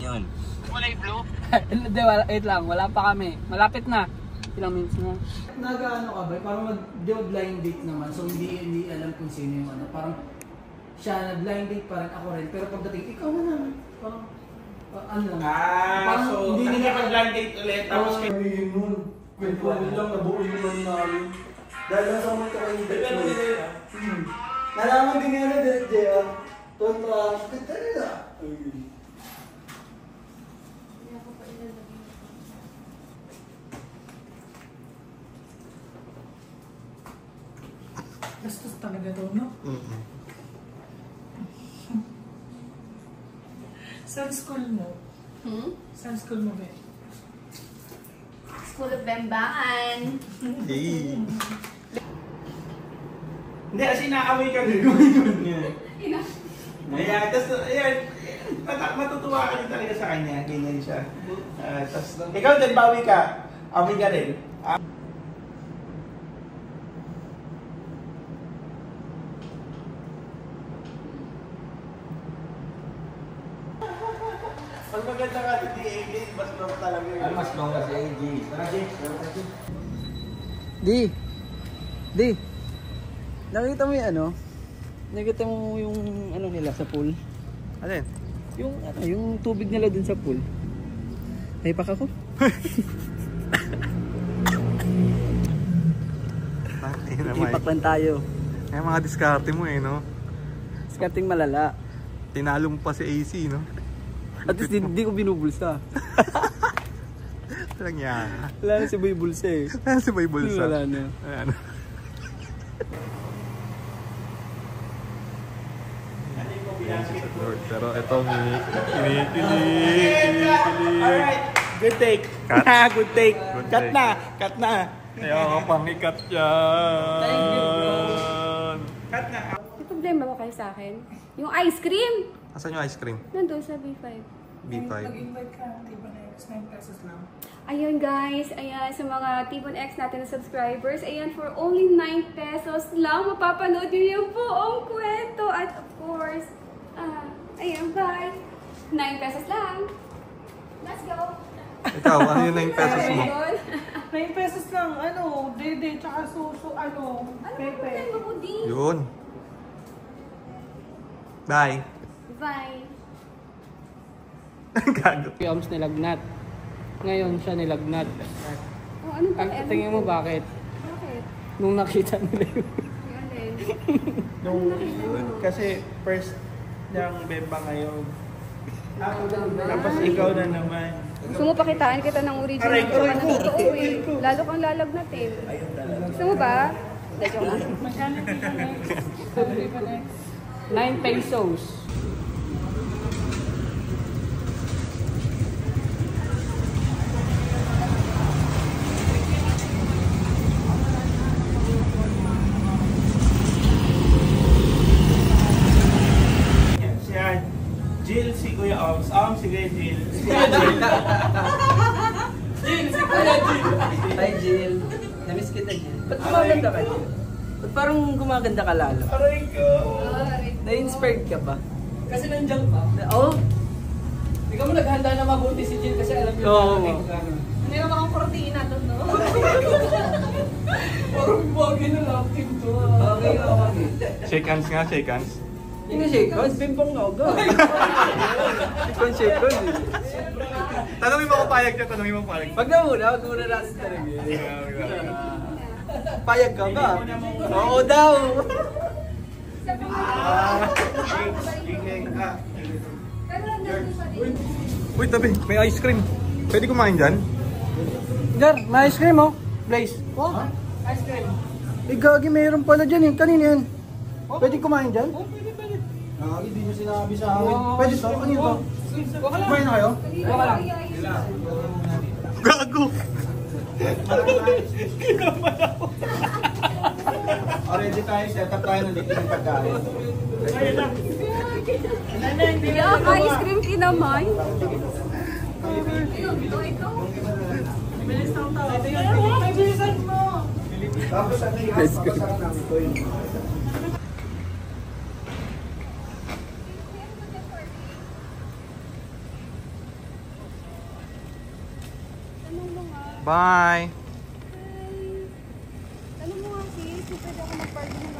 Yun. Kulay blue? Hindi, wait lang. Wala pa kami. Malapit na. Ilang minutes na. Nag-ano ka ba? Parang mag-blind date naman. So hindi alam kung sino yung ano. Parang siya na-blind date pa rin ako rin. Pero pagdating, ikaw na naman. Parang ano lang. Parang So hindi nila nakipag-blind date ulit. Tapos kayo. Kamingin nun. Kwento lang, nabuo yung man namin. Dahil lang sa mga kayo date mo. Nalaman din nga na Direk JR. Tontra, ganda nila. Gastos talaga to, no? Saan school mo? Saan school mo ba? School of Bembangan. Hindi, kasi naamoy ka din. Ayan, tapos, ayan, matutuwa ka din talaga sa kanya. Ganyan siya. Tapos, ikaw din, bawi ka. Amoy ka rin. Pag maganda ka, hindi AJ, mas long talaga yun. Mas long kasi AJ. Tara, Jay. Di. Nakita mo yung ano? Nakita mo yung ano nila sa pool? Alin? Yung ano, yung tubig nila dun sa pool. Naipak ako. Ipak lang tayo. Kaya mga diskarte mo eh, no? Discarding malala. Tinalo mo pa si AC, no? At least hindi ko binubulsa. Walang yan. Wala na si Boy Bulsa eh. Ano si Boy Bulsa? Wala na. Ayan. Pero ito, Alright, good take. Cut. Good take. Good Cut take. na, cut na. Kaya ako pang ikat yan. Thank you, bro. Cut na. May problema ba kayo sa akin? Yung ice cream! Asan yung ice cream? Nandun sa B5. B5. Nag-invite ka, diba na X, 9 pesos lang. Ayun guys, ayan sa mga Tibon X natin na subscribers, ayan for only 9 pesos lang, mapapanood nyo yung buong kwento. At of course, ayan guys, 9 pesos lang. Let's go! Ikaw, ano yung 9 pesos mo? Ayun. 9 pesos lang, ano, dede, tsaka suso, ano, Ano pepe. problema mo din? Yun. Bye. Bye! Gago. Yung arms nilagnat. Ngayon siya nilagnat. Oh, ano ba? Ang tingin mo bakit? Bakit? Nung nakita nila yun. Yung alin? Kasi first ng Bemba ngayon. Tapos ikaw na naman. Gusto mo pakitaan kita ng original Aray ko, tsaka ng totoo eh. Lalo kang lalagnatin. Gusto mo ba? Hindi, joke lang. Magkano Tibon X? 9 pesos. Siya, Jill, si Kuya Oms. Si Kuya Jill. Si Kuya Jill. Hi Jill. Namiss kita Jill. Ba't gumaganda ka Jill? Ba't parang gumaganda ka lalo? Aray ko. Na-inspired ka ba? Kasi nandiyan pa. Oo. Hindi ka mo naghanda na mabuti si Jill kasi alam niyo Oo. Hindi naman akong kortina doon, no? Parang bagay na lang team to. Okay, okay. Shake hands nga, shake hands. Hindi shake hands, bimbang na ako. Shake hands. Tanungin mo kung payag ka, tanungin mo kung payag. Wag na muna natin talaga. Payag ka ba? Oo daw. Uy, tabi, may ice cream. Pwede kumain dyan? Gar, may ice cream oh. Blaze. Oh? Ice cream. Eh gagi, mayroon pala dyan eh. Kanina yan. Pwede kumain dyan? Hindi niyo sinabi sa akin. Pwede to? Ano yun to? Kumain na kayo? Wala lang. Gago! Already tayo, set up tayo ng litin ng pagkain. Yak, ice cream kinamay. Bilis ng tao. Ay, bilisan mo! Tapos ano yung masarap namin ito yung Bye! Alam mo nga sis, pwede ako mag-party ng